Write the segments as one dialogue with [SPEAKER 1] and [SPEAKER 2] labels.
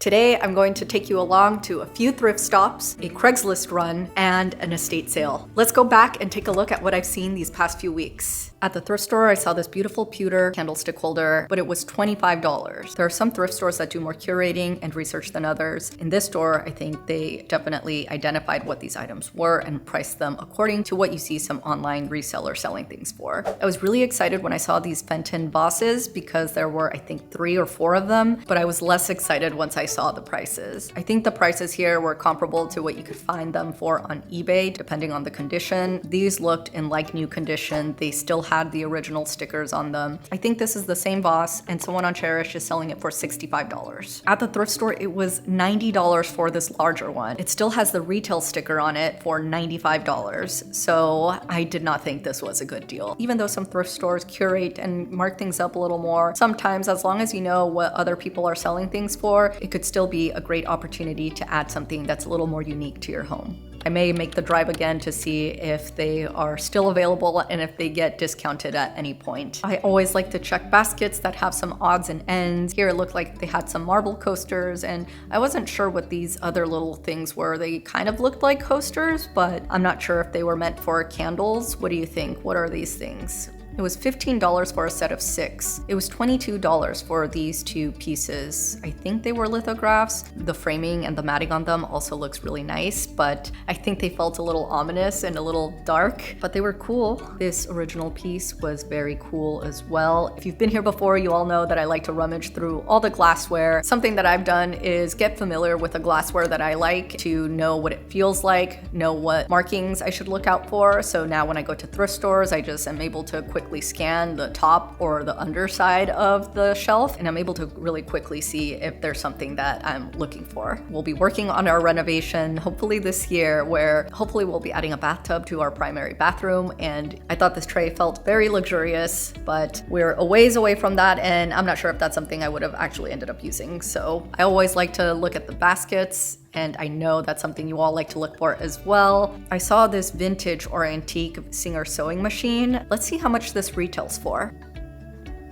[SPEAKER 1] Today I'm going to take you along to a few thrift stops, a Craigslist run, and an estate sale. Let's go back and take a look at what I've seen these past few weeks. At the thrift store, I saw this beautiful pewter candlestick holder, but it was $25. There are some thrift stores that do more curating and research than others. In this store, I think they definitely identified what these items were and priced them according to what you see some online resellers selling things for. I was really excited when I saw these Fenton vases because there were, I think, 3 or 4 of them, but I was less excited once I saw the prices. I think the prices here were comparable to what you could find them for on eBay, depending on the condition. These looked in like new condition. They still had the original stickers on them. I think this is the same vase, and someone on Cherish is selling it for $65. At the thrift store, it was $90 for this larger one. It still has the retail sticker on it for $95. So I did not think this was a good deal. Even though some thrift stores curate and mark things up a little more, sometimes as long as you know what other people are selling things for, it could still be a great opportunity to add something that's a little more unique to your home. I may make the drive again to see if they are still available and if they get discounted at any point. I always like to check baskets that have some odds and ends. Here it looked like they had some marble coasters, and I wasn't sure what these other little things were. They kind of looked like coasters, but I'm not sure if they were meant for candles. What do you think? What are these things? It was $15 for a set of 6. It was $22 for these 2 pieces. I think they were lithographs. The framing and the matting on them also looks really nice, but I think they felt a little ominous and a little dark, but they were cool. This original piece was very cool as well. If you've been here before, you all know that I like to rummage through all the glassware. Something that I've done is get familiar with the glassware that I like to know what it feels like, know what markings I should look out for. So now when I go to thrift stores, I just am able to quickly scan the top or the underside of the shelf, and I'm able to really quickly see if there's something that I'm looking for. We'll be working on our renovation hopefully this year, where hopefully we'll be adding a bathtub to our primary bathroom, and I thought this tray felt very luxurious, but we're a ways away from that, and I'm not sure if that's something I would have actually ended up using. So I always like to look at the baskets, and I know that's something you all like to look for as well. I saw this vintage or antique Singer sewing machine. Let's see how much this retails for.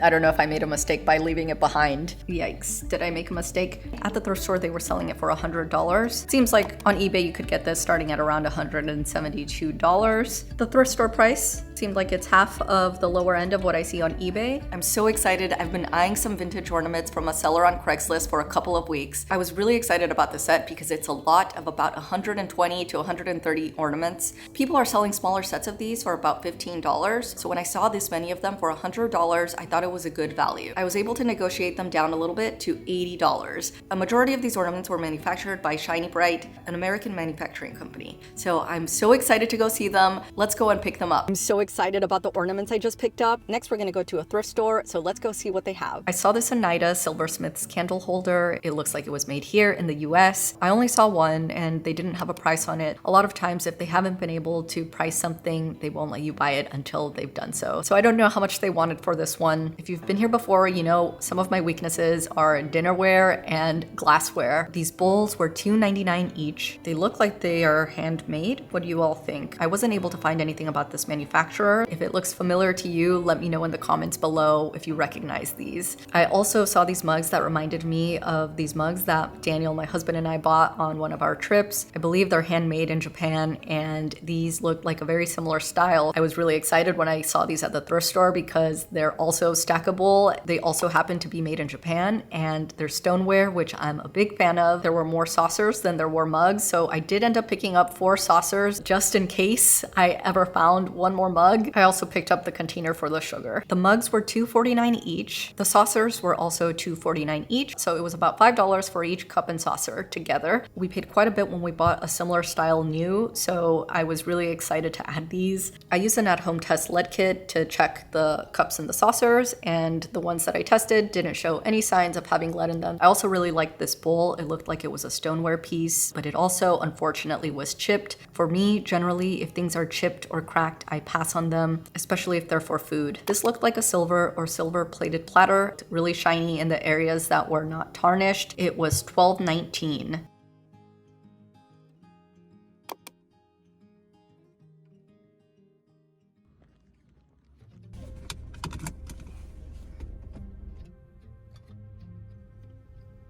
[SPEAKER 1] I don't know if I made a mistake by leaving it behind. Yikes, did I make a mistake? At the thrift store, they were selling it for $100. Seems like on eBay you could get this starting at around $172. The thrift store price seemed like it's half of the lower end of what I see on eBay. I'm so excited. I've been eyeing some vintage ornaments from a seller on Craigslist for a couple of weeks. I was really excited about the set because it's a lot of about 120 to 130 ornaments. People are selling smaller sets of these for about $15. So when I saw this many of them for $100, I thought it was a good value. I was able to negotiate them down a little bit to $80. A majority of these ornaments were manufactured by Shiny Bright, an American manufacturing company. So I'm so excited to go see them. Let's go and pick them up. I'm so excited about the ornaments I just picked up. Next, we're gonna go to a thrift store, so let's go see what they have. I saw this Oneida Silversmith's candle holder. It looks like it was made here in the US. I only saw one and they didn't have a price on it. A lot of times if they haven't been able to price something, they won't let you buy it until they've done so. So I don't know how much they wanted for this one. If you've been here before, you know some of my weaknesses are dinnerware and glassware. These bowls were $2.99 each. They look like they are handmade. What do you all think? I wasn't able to find anything about this manufacturer. If it looks familiar to you, let me know in the comments below if you recognize these. I also saw these mugs that reminded me of these mugs that Daniel, my husband, and I bought on one of our trips. I believe they're handmade in Japan, and these looked like a very similar style. I was really excited when I saw these at the thrift store because they're also stackable. They also happen to be made in Japan, and they're stoneware, which I'm a big fan of. There were more saucers than there were mugs, so I did end up picking up 4 saucers just in case I ever found one more mug. I also picked up the container for the sugar. The mugs were $2.49 each. The saucers were also $2.49 each, so it was about $5 for each cup and saucer together. We paid quite a bit when we bought a similar style new, so I was really excited to add these. I used an at-home test lead kit to check the cups and the saucers, and the ones that I tested didn't show any signs of having lead in them. I also really liked this bowl. It looked like it was a stoneware piece, but it also unfortunately was chipped. For me, generally, if things are chipped or cracked, I pass on them, especially if they're for food. This looked like a silver or silver plated platter, really shiny in the areas that were not tarnished. It was $12.19.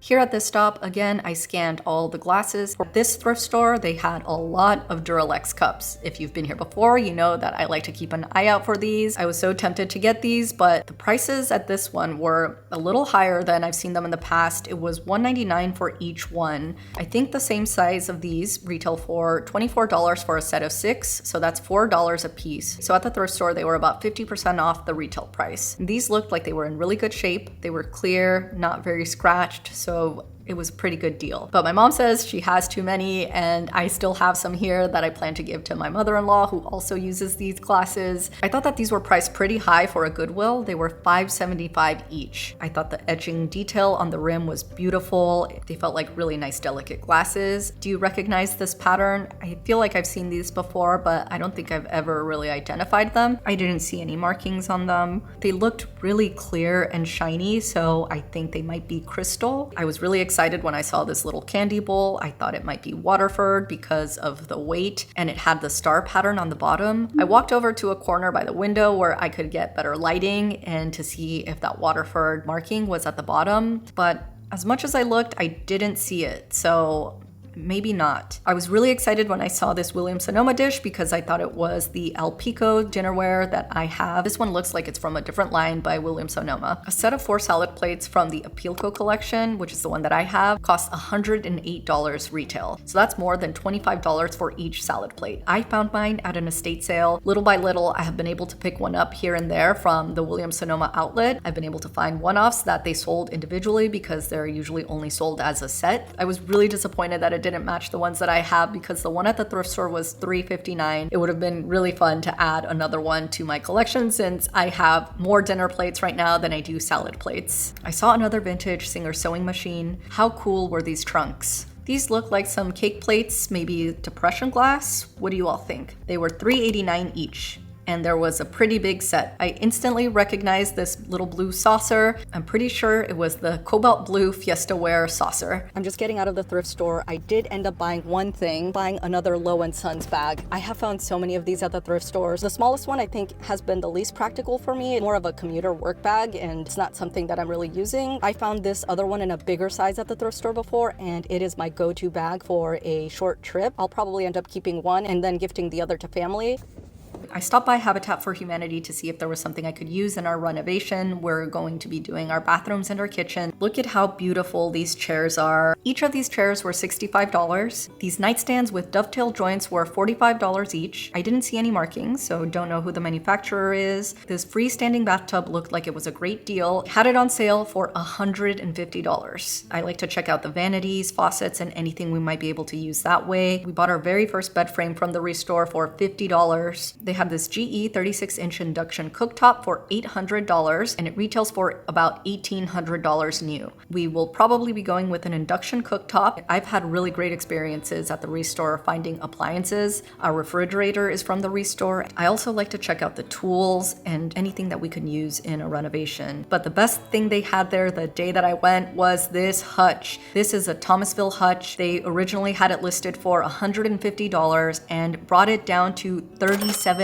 [SPEAKER 1] Here at this stop, again, I scanned all the glasses. For this thrift store, they had a lot of Duralex cups. If you've been here before, you know that I like to keep an eye out for these. I was so tempted to get these, but the prices at this one were a little higher than I've seen them in the past. It was $1.99 for each one. I think the same size of these retail for $24 for a set of 6, so that's $4 a piece. So at the thrift store, they were about 50% off the retail price. These looked like they were in really good shape. They were clear, not very scratched, so it was a pretty good deal. But my mom says she has too many, and I still have some here that I plan to give to my mother-in-law, who also uses these glasses. I thought that these were priced pretty high for a Goodwill. They were $5.75 each. I thought the etching detail on the rim was beautiful. They felt like really nice, delicate glasses. Do you recognize this pattern? I feel like I've seen these before, but I don't think I've ever really identified them. I didn't see any markings on them. They looked really clear and shiny, so I think they might be crystal. I was really excited when I saw this little candy bowl. I thought it might be Waterford because of the weight, and it had the star pattern on the bottom. I walked over to a corner by the window where I could get better lighting and to see if that Waterford marking was at the bottom, but as much as I looked, I didn't see it, so maybe not. I was really excited when I saw this Williams-Sonoma dish because I thought it was the El Pico dinnerware that I have. This one looks like it's from a different line by Williams-Sonoma. A set of 4 salad plates from the Apilco collection, which is the one that I have, costs $108 retail. So that's more than $25 for each salad plate. I found mine at an estate sale. Little by little, I have been able to pick one up here and there from the Williams-Sonoma outlet. I've been able to find one-offs that they sold individually because they're usually only sold as a set. I was really disappointed that it didn't match the ones that I have because the one at the thrift store was $3.59. It would have been really fun to add another one to my collection since I have more dinner plates right now than I do salad plates. I saw another vintage Singer sewing machine. How cool were these trunks? These look like some cake plates, maybe depression glass. What do you all think? They were $3.89 each. And there was a pretty big set. I instantly recognized this little blue saucer. I'm pretty sure it was the cobalt blue Fiestaware saucer. I'm just getting out of the thrift store. I did end up buying one thing, buying another Low & Sons bag. I have found so many of these at the thrift stores. The smallest one I think has been the least practical for me, more of a commuter work bag, and it's not something that I'm really using. I found this other one in a bigger size at the thrift store before, and it is my go-to bag for a short trip. I'll probably end up keeping one and then gifting the other to family. I stopped by Habitat for Humanity to see if there was something I could use in our renovation. We're going to be doing our bathrooms and our kitchen. Look at how beautiful these chairs are. Each of these chairs were $65. These nightstands with dovetail joints were $45 each. I didn't see any markings, so don't know who the manufacturer is. This freestanding bathtub looked like it was a great deal. Had it on sale for $150. I like to check out the vanities, faucets, and anything we might be able to use that way. We bought our very first bed frame from the Restore for $50. They have this GE 36-inch induction cooktop for $800, and it retails for about $1,800 new. We will probably be going with an induction cooktop. I've had really great experiences at the Restore finding appliances. Our refrigerator is from the Restore. I also like to check out the tools and anything that we could use in a renovation. But the best thing they had there the day that I went was this hutch. This is a Thomasville hutch. They originally had it listed for $150 and brought it down to $37.50.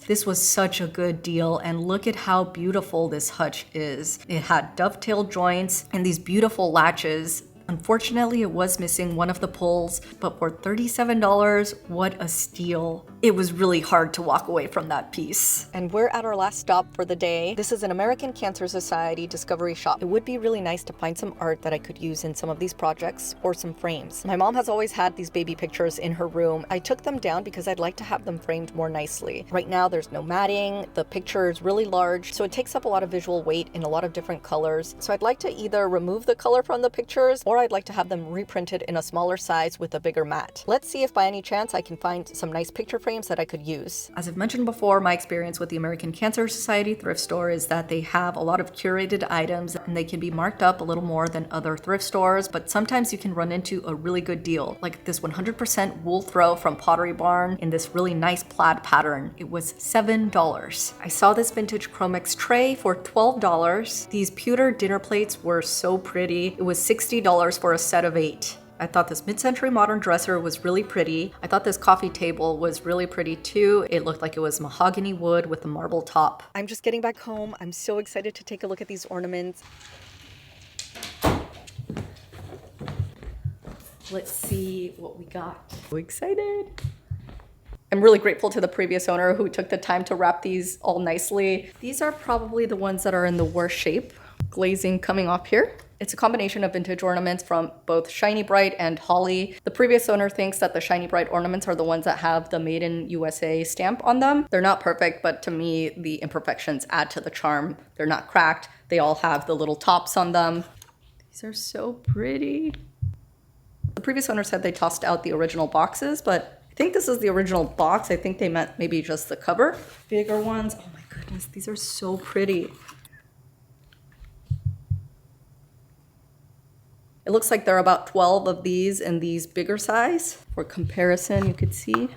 [SPEAKER 1] This was such a good deal, and look at how beautiful this hutch is. It had dovetail joints and these beautiful latches. Unfortunately, it was missing one of the pulls, but for $37, what a steal. It was really hard to walk away from that piece. And we're at our last stop for the day. This is an American Cancer Society discovery shop. It would be really nice to find some art that I could use in some of these projects or some frames. My mom has always had these baby pictures in her room. I took them down because I'd like to have them framed more nicely. Right now, there's no matting. The picture is really large, so it takes up a lot of visual weight in a lot of different colors. So I'd like to either remove the color from the pictures, or I'd like to have them reprinted in a smaller size with a bigger mat. Let's see if by any chance I can find some nice picture frames that I could use. As I've mentioned before, my experience with the American Cancer Society thrift store is that they have a lot of curated items and they can be marked up a little more than other thrift stores, but sometimes you can run into a really good deal, like this 100% wool throw from Pottery Barn in this really nice plaid pattern. It was $7. I saw this vintage Chromex tray for $12. These pewter dinner plates were so pretty. It was $60 for a set of 8. I thought this mid-century modern dresser was really pretty. I thought this coffee table was really pretty too. It looked like it was mahogany wood with a marble top. I'm just getting back home. I'm so excited to take a look at these ornaments. Let's see what we got. So excited. I'm really grateful to the previous owner who took the time to wrap these all nicely. These are probably the ones that are in the worst shape. Glazing coming off here. It's a combination of vintage ornaments from both Shiny Bright and Holly. The previous owner thinks that the Shiny Bright ornaments are the ones that have the Made in USA stamp on them. They're not perfect, but to me, the imperfections add to the charm. They're not cracked. They all have the little tops on them. These are so pretty. The previous owner said they tossed out the original boxes, but I think this is the original box. I think they meant maybe just the cover. Bigger ones. Oh my goodness, these are so pretty. It looks like there are about 12 of these in these bigger size. For comparison, you could see.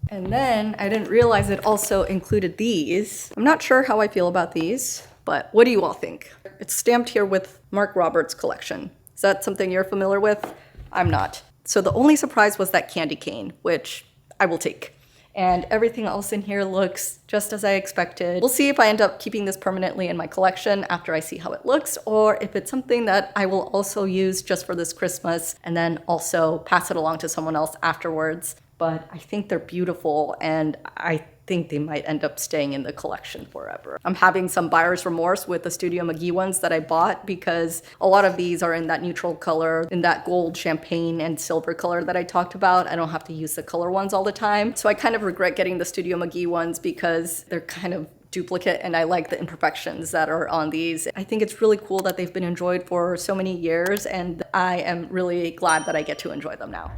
[SPEAKER 1] And then I didn't realize it also included these. I'm not sure how I feel about these, but what do you all think? It's stamped here with Mark Roberts' collection. Is that something you're familiar with? I'm not. So the only surprise was that candy cane, which I will take. And everything else in here looks just as I expected. We'll see if I end up keeping this permanently in my collection after I see how it looks, or if it's something that I will also use just for this Christmas and then also pass it along to someone else afterwards. But I think they're beautiful, and I think they might end up staying in the collection forever. I'm having some buyer's remorse with the Studio McGee ones that I bought because a lot of these are in that neutral color, in that gold, champagne, and silver color that I talked about. I don't have to use the color ones all the time. So I kind of regret getting the Studio McGee ones because they're kind of duplicate, and I like the imperfections that are on these. I think it's really cool that they've been enjoyed for so many years, and I am really glad that I get to enjoy them now.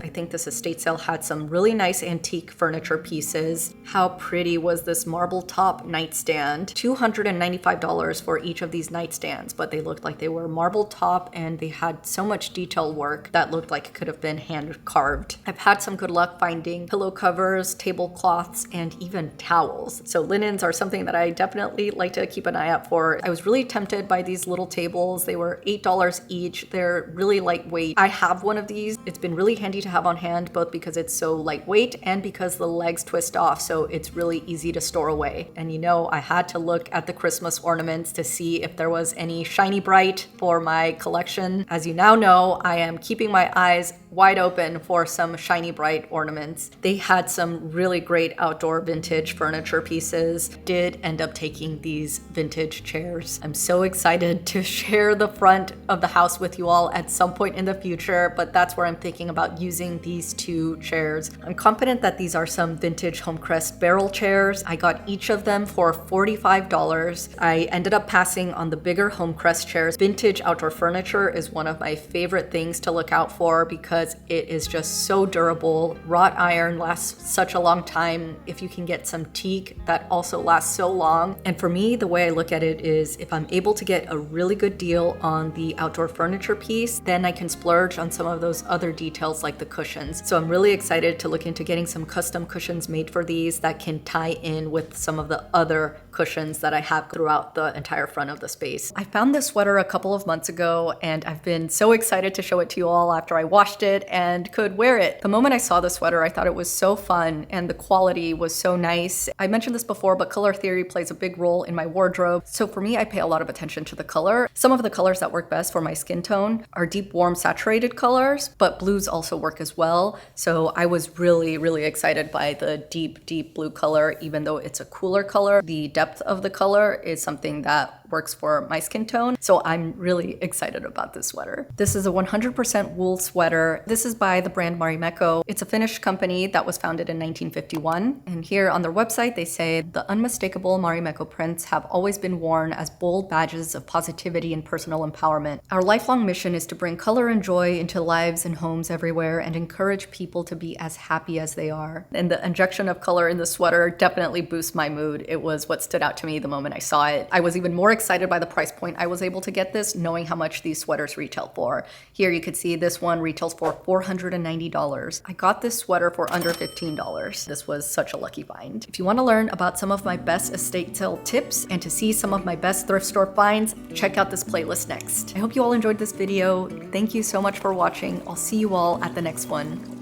[SPEAKER 1] I think this estate sale had some really nice antique furniture pieces. How pretty was this marble top nightstand? $295 for each of these nightstands, but they looked like they were marble top and they had so much detail work that looked like it could have been hand carved. I've had some good luck finding pillow covers, tablecloths, and even towels. So linens are something that I definitely like to keep an eye out for. I was really tempted by these little tables. They were $8 each. They're really lightweight. I have one of these. It's been really handy to have on hand, both because it's so lightweight and because the legs twist off, so it's really easy to store away. And you know, I had to look at the Christmas ornaments to see if there was any Shiny Bright for my collection. As you now know, I am keeping my eyes wide open for some Shiny Bright ornaments. They had some really great outdoor vintage furniture pieces. Did end up taking these vintage chairs. I'm so excited to share the front of the house with you all at some point in the future, but that's where I'm thinking about using these two chairs. I'm confident that these are some vintage Homecrest barrel chairs. I got each of them for $45. I ended up passing on the bigger Homecrest chairs. Vintage outdoor furniture is one of my favorite things to look out for because it is just so durable. Wrought iron lasts such a long time. If you can get some teak, that also lasts so long. And for me, the way I look at it is if I'm able to get a really good deal on the outdoor furniture piece, then I can splurge on some of those other details like the cushions. So I'm really excited to look into getting some custom cushions made for these that can tie in with some of the other cushions that I have throughout the entire front of the space. I found this sweater a couple of months ago and I've been so excited to show it to you all after I washed it and could wear it. The moment I saw the sweater, I thought it was so fun and the quality was so nice. I mentioned this before, but color theory plays a big role in my wardrobe. So for me, I pay a lot of attention to the color. Some of the colors that work best for my skin tone are deep, warm, saturated colors, but blues also work as well. So I was really, really excited by the deep, deep blue color, even though it's a cooler color. The depth of the color is something that works for my skin tone. So I'm really excited about this sweater. This is a 100% wool sweater. This is by the brand Marimekko. It's a Finnish company that was founded in 1951. And here on their website, they say the unmistakable Marimekko prints have always been worn as bold badges of positivity and personal empowerment. Our lifelong mission is to bring color and joy into lives and homes everywhere and encourage people to be as happy as they are. And the injection of color in the sweater definitely boosts my mood. It was what stood out to me the moment I saw it. I was even more excited by the price point I was able to get this, knowing how much these sweaters retail for. Here you could see this one retails for $490. I got this sweater for under $15. This was such a lucky find. If you want to learn about some of my best estate sale tips and to see some of my best thrift store finds, check out this playlist next. I hope you all enjoyed this video. Thank you so much for watching. I'll see you all at the next one.